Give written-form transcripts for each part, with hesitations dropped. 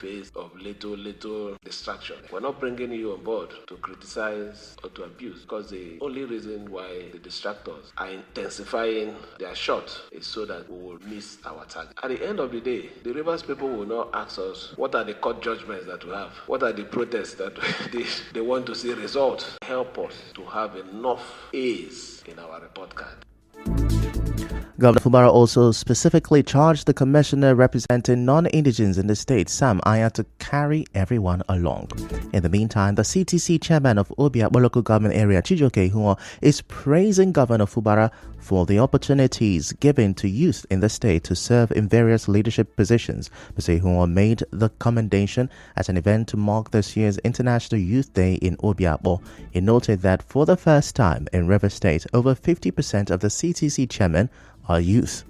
face of little distraction. We're not bringing you on board to criticize or to abuse, because the only reason why the distractors are intensifying their shot is so that we will miss our target. At the end of the day, the Rivers people will not ask us what are the court judgments that we have, what are the protests that they want to see resolved. Help us to have enough A's in our report card. Governor Fubara also specifically charged the commissioner representing non-indigens in the state, Sam Aya, to carry everyone along. In the meantime, the CTC chairman of Obiakpo local government area, Chijoke Huo, is praising Governor Fubara for the opportunities given to youth in the state to serve in various leadership positions. Mr. Huo made the commendation at an event to mark this year's International Youth Day in Obiakpo. He noted that for the first time in River State, over 50% of the CTC chairmen are youth.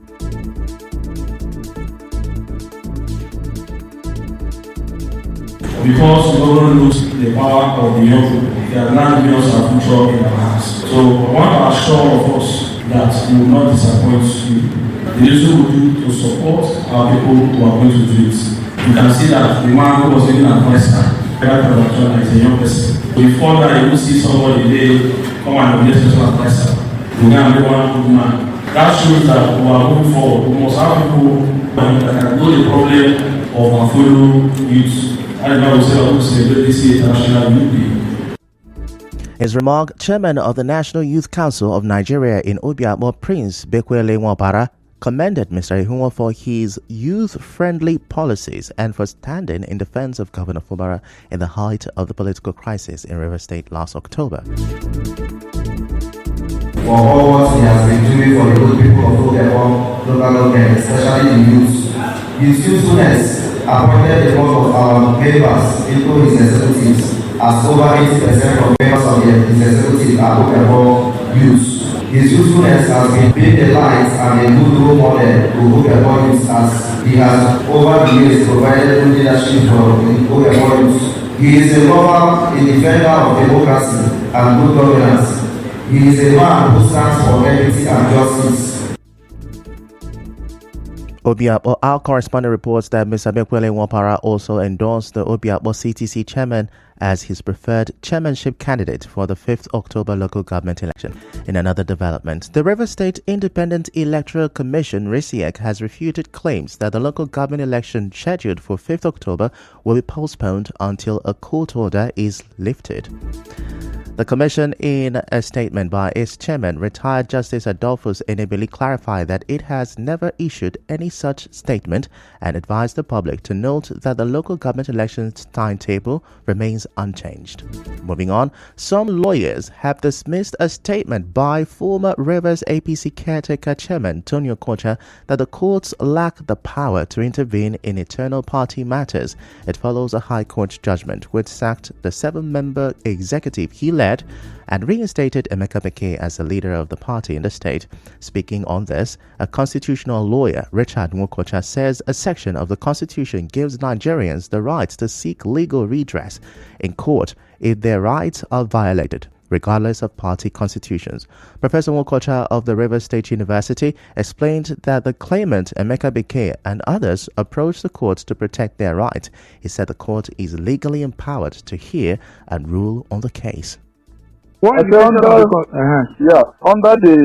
Because the government knows the power of the young people, they are now giving us our future in our hands. So I want to assure of us that we will not disappoint you. The little we do to support our people who are going to do it. You can see that the man who was giving advice is a young person. Before that, you will see somebody there come and be a special advisor. You can be one good man. That shows that we are moving forward. We must have people that can know the problem of our fellow youth. I will celebrate this year International Youth Day. His remark, Chairman of the National Youth Council of Nigeria in Obiakpo, Prince Bekwele Nwapara, commended Mr. Ihunwa for his youth-friendly policies and for standing in defense of Governor Fubara in the height of the political crisis in River State last October. For all what he has been doing for the good people of Obiakpo local government, especially the youth. His usefulness appointed a lot of our members into his executives, as over 80% of members of his executives are Obiakpo youth. His usefulness has been being a light and a good role model to Obiakpo youth, as he has over the years provided good leadership for Obiakpo youth. He is a lover, a defender of democracy and good governance. He is a man who stands for equity and justice. Obiakpo, our correspondent reports that Mr. Bekwele Nwapara also endorsed the Obiakpo CTC chairman as his preferred chairmanship candidate for the 5th October local government election. In another development, the River State Independent Electoral Commission, RISIEC, has refuted claims that the local government election scheduled for 5th October will be postponed until a court order is lifted. The Commission, in a statement by its chairman, retired Justice Adolphus Enebili, clarified that it has never issued any such statement and advised the public to note that the local government elections timetable remains unchanged. Moving on, some lawyers have dismissed a statement by former Rivers APC caretaker chairman Tonio Kocha that the courts lack the power to intervene in internal party matters. It follows a High Court judgment which sacked the 7-member executive he led and reinstated Emeka Bekee as the leader of the party in the state. Speaking on this, a constitutional lawyer, Richard Nwokocha, says a section of the Constitution gives Nigerians the right to seek legal redress in court if their rights are violated, regardless of party constitutions. Professor Nwokocha of the Rivers State University explained that the claimant, Emeka Bekee, and others approached the court to protect their rights. He said the court is legally empowered to hear and rule on the case. Under the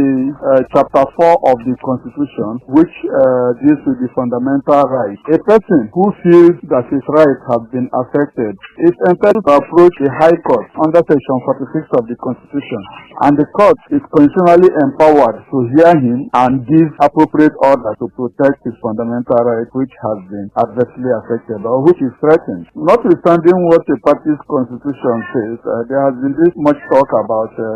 Chapter 4 of the Constitution, which deals with the fundamental rights, a person who feels that his rights have been affected is entitled to approach the High Court under Section 46 of the Constitution, and the court is constitutionally empowered to hear him and give appropriate orders to protect his fundamental right, which has been adversely affected or which is threatened. Notwithstanding what the party's constitution says, there has been this much talk about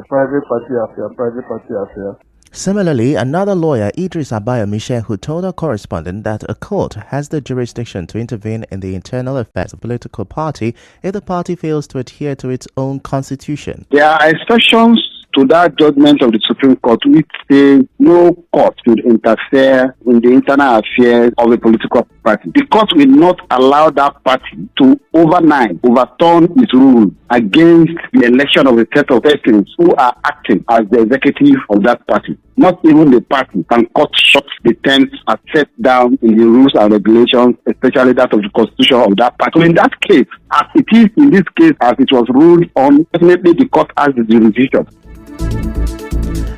private party affair. Similarly, another lawyer, Idris Abayomishe, who told our correspondent that a court has the jurisdiction to intervene in the internal affairs of a political party if the party fails to adhere to its own constitution. There are exceptions to that judgment of the Supreme Court, which says no court should interfere in the internal affairs of a political party. The court will not allow that party to overnight overturn its rule against the election of a set of persons who are acting as the executive of that party. Not even the party can cut short the terms as set down in the rules and regulations, especially that of the constitution of that party. So in that case, as it is in this case, as it was ruled on, definitely the court has the jurisdiction.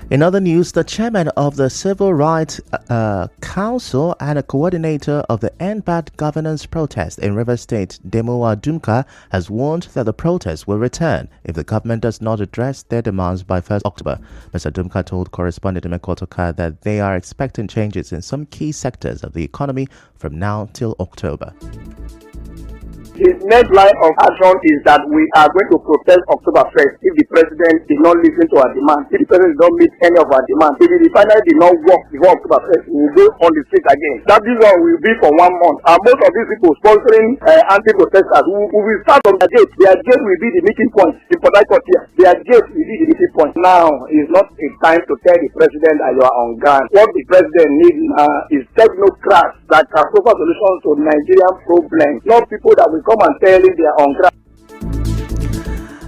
In other news, the chairman of the Civil Rights Council and a coordinator of the End Bad Governance protest in Rivers State, Demowa Dumka, has warned that the protests will return if the government does not address their demands by 1st October. Mr. Dumka told correspondent Mekotoka that they are expecting changes in some key sectors of the economy from now till October. His next line of action is that we are going to protest October 1st if the president did not listen to our demands, if the president did not meet any of our demands. If the refinery did not work before October 1st, we will go on the street again. That this one will be for 1 month. And most of these people sponsoring anti-protesters who will start from their gate. Their gate will be the meeting point. The Port Harcourt here. Their gate will be the meeting point. Now is not a time to tell the president that you are on ground. What the president needs is technocrats that can offer solutions to Nigerian problems, not people that will come and tell him they are on ground.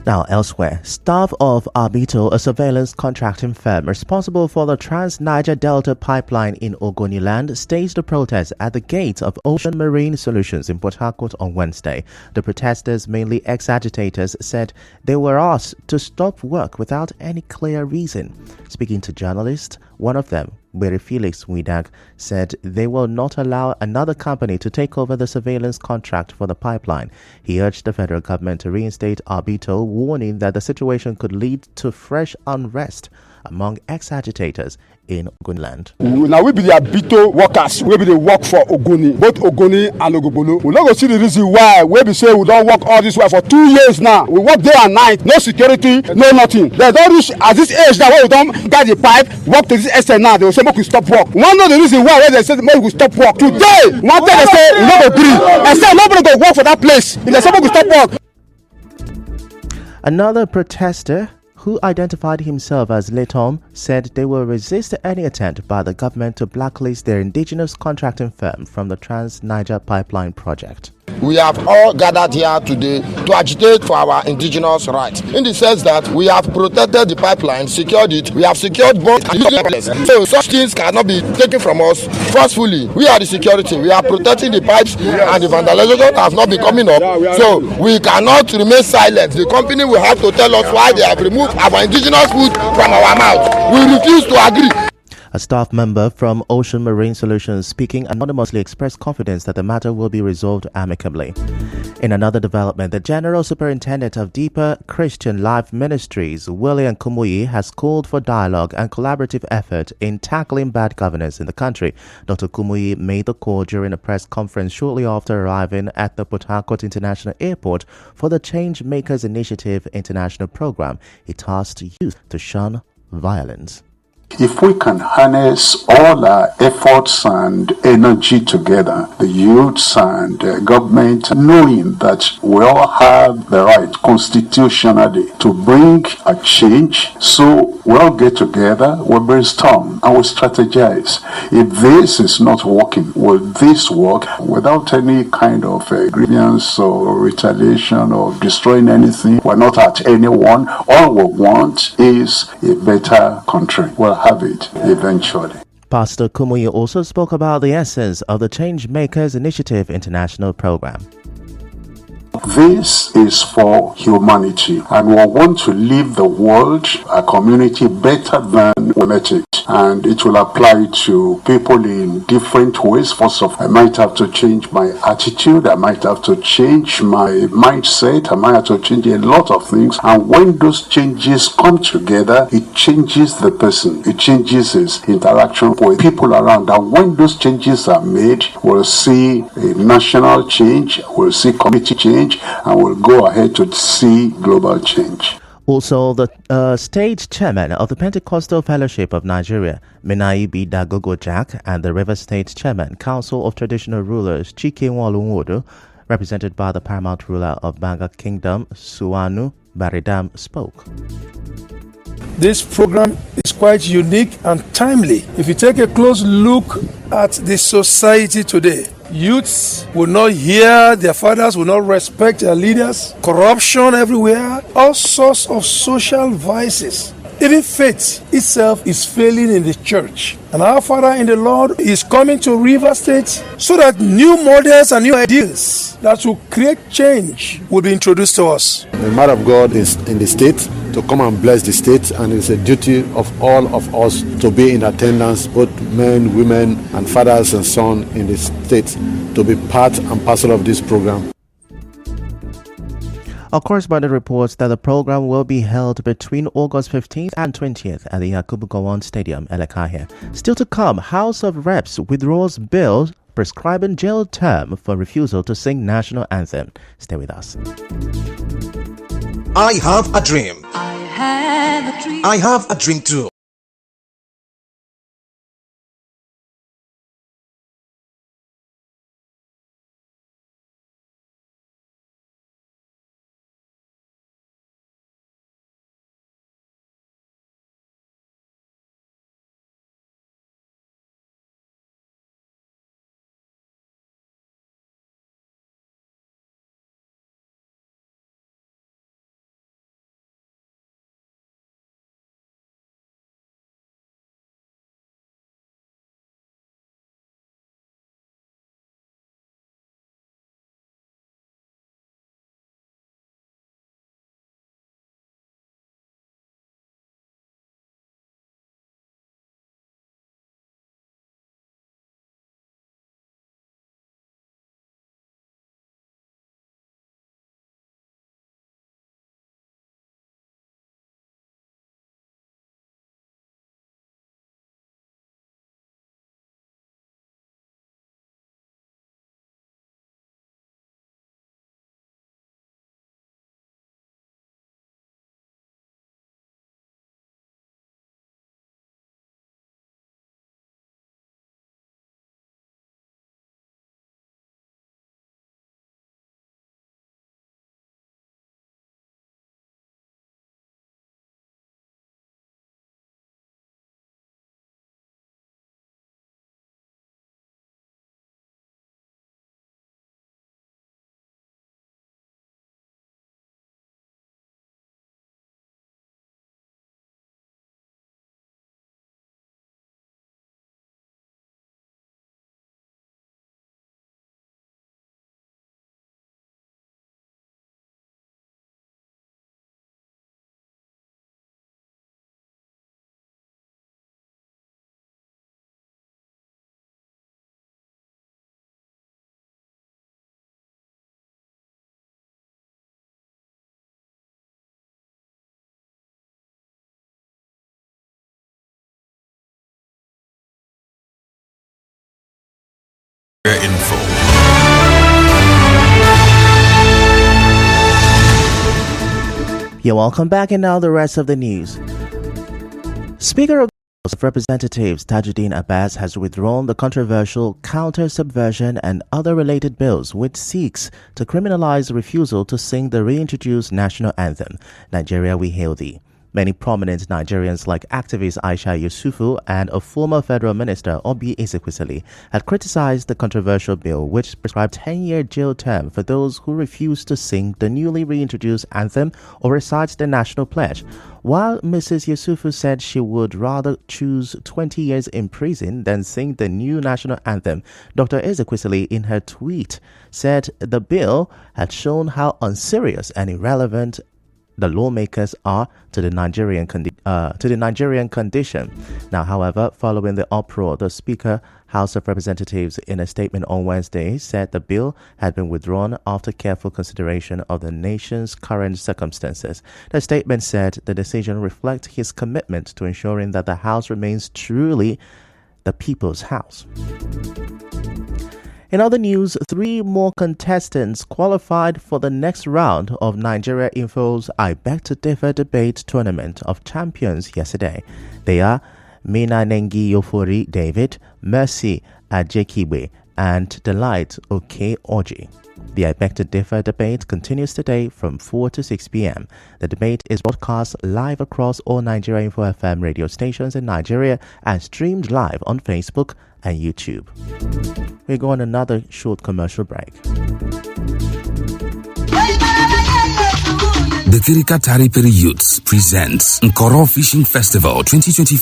Now, elsewhere, staff of Arbito, a surveillance contracting firm responsible for the Trans-Niger Delta pipeline in Ogoniland, staged a protest at the gate of Ocean Marine Solutions in Port Harcourt on Wednesday. The protesters, mainly ex-agitators, said they were asked to stop work without any clear reason. Speaking to journalists, one of them, Were Felix Widag, said they will not allow another company to take over the surveillance contract for the pipeline. He urged the federal government to reinstate Arbito, warning that the situation could lead to fresh unrest among ex-agitators in Ogoniland. Now we be the Arbito workers, we be the work for Ogoni, both Ogoni and Ogobolo. We not go see the reason why we be say we don't work all this way for 2 years now. We work day and night, no security, no nothing. They don't reach at this age now where we don't get the pipe, work to this extent now. They will say we stop work. One know the reason why they say we stop work. Today, one day they say we not agree. I say nobody go work for that place. If they say we stop work. Another protester, who identified himself as Letom, said they will resist any attempt by the government to blacklist their indigenous contracting firm from the Trans-Niger pipeline project. We have all gathered here today to agitate for our indigenous rights, in the sense that we have protected the pipeline, secured it, we have secured bonds and so such things cannot be taken from us forcefully. We are the security, we are protecting the pipes, and the vandalization has not been coming up, so we cannot remain silent. The company will have to tell us why they have removed our indigenous food from our mouth. We refuse to agree. A staff member from Ocean Marine Solutions, speaking anonymously, expressed confidence that the matter will be resolved amicably. In another development, the General Superintendent of Deeper Christian Life Ministries, William Kumuyi, has called for dialogue and collaborative effort in tackling bad governance in the country. Dr. Kumuyi made the call during a press conference shortly after arriving at the Port Harcourt International Airport for the Change Makers Initiative International Program. He tasked youth to shun violence. If we can harness all our efforts and energy together, the youths and government, knowing that we all have the right constitutionally to bring a change, so we'll get together, we'll brainstorm and we'll strategize. If this is not working, will this work without any kind of grievance or retaliation or destroying anything? We're not at anyone. All we want is a better country. We'll have it eventually. Pastor Kumuyi also spoke about the essence of the Change Makers Initiative International Program. This is for humanity, and we want to leave the world, our community, better than we met it. And it will apply to people in different ways. First of all, I might have to change my attitude, I might have to change my mindset, I might have to change a lot of things. And when those changes come together, it changes the person, it changes his interaction with people around. And when those changes are made, we'll see a national change, we'll see community change, and we'll go ahead to see global change. Also, the state chairman of the Pentecostal Fellowship of Nigeria, Menaibi Dagogo Jack, and the River State chairman, Council of Traditional Rulers, Chike Nwalunwodo, represented by the paramount ruler of Banga Kingdom, Suwanu Baridam, spoke. This program is quite unique and timely. If you take a close look at the society today, youths will not hear their fathers, will not respect their leaders, corruption everywhere, all sorts of social vices. Even faith itself is failing in the church. And our Father in the Lord is coming to River State so that new models and new ideas that will create change will be introduced to us. The man of God is in the state to come and bless the state, and it's a duty of all of us to be in attendance, both men, women, and fathers and sons in the state, to be part and parcel of this program. Our correspondent reports that the program will be held between August 15th and 20th at the Yakubu Gowon Stadium, Elekahia. Still to come, House of Reps withdraws bill prescribing jail term for refusal to sing national anthem. Stay with us. I have a dream. I have a dream too. Info. You're welcome back, and now the rest of the news. Speaker of the House of Representatives Tajuddin Abbas has withdrawn the controversial counter-subversion and other related bills which seeks to criminalize refusal to sing the reintroduced national anthem, Nigeria We Hail Thee. Many prominent Nigerians like activist Aisha Yusufu and a former federal minister Obi Ezekwesili had criticized the controversial bill which prescribed 10-year jail term for those who refuse to sing the newly reintroduced anthem or recite the national pledge. While Mrs. Yusufu said she would rather choose 20 years in prison than sing the new national anthem, Dr. Ezekwesili in her tweet said the bill had shown how unserious and irrelevant the lawmakers are to the Nigerian condition. Now, however, following the uproar, the Speaker, House of Representatives, in a statement on Wednesday, said the bill had been withdrawn after careful consideration of the nation's current circumstances. The statement said the decision reflects his commitment to ensuring that the House remains truly the people's house. In other news, 3 more contestants qualified for the next round of Nigeria Info's I Beg to Differ debate tournament of champions yesterday. They are Mina Nengi Yofori David, Mercy Ajekiwe, and Delight Oke-Oji. The I Beg to Differ debate continues today from 4 to 6 p.m. The debate is broadcast live across all Nigeria Info FM radio stations in Nigeria and streamed live on Facebook and YouTube. We go on another short commercial break. The Kirika Tariperi Youths presents Nkoro Fishing Festival 2024.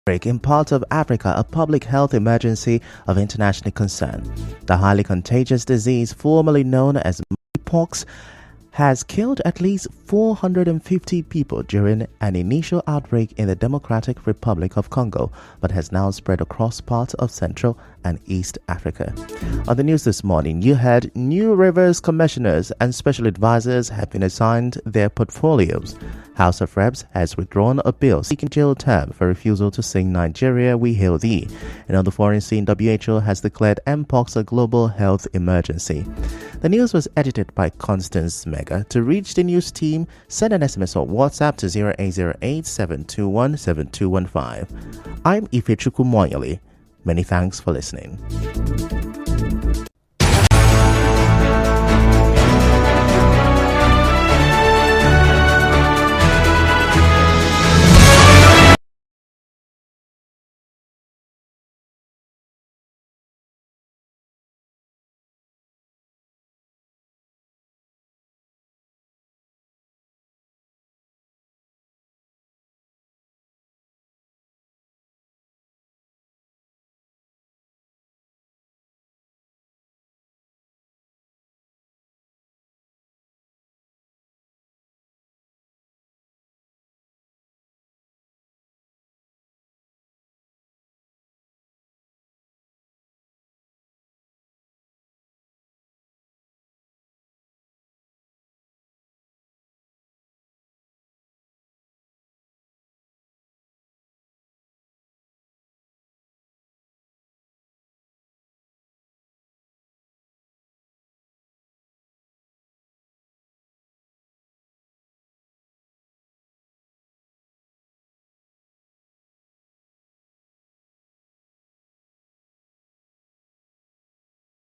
In parts of Africa, a public health emergency of international concern. The highly contagious disease, formerly known as monkeypox, has killed at least 450 people during an initial outbreak in the Democratic Republic of Congo, but has now spread across parts of Central and East Africa. On the news this morning, you heard new rivers commissioners and special advisors have been assigned their portfolios. House of Reps has withdrawn a bill seeking jail term for refusal to sing Nigeria We Hail Thee. And on the foreign scene, WHO has declared Mpox a global health emergency. The news was edited by Constance Mega. To reach the news team, send an SMS or WhatsApp to 0808-721-7215. I'm Ifechukwu Moyoli. Many thanks for listening.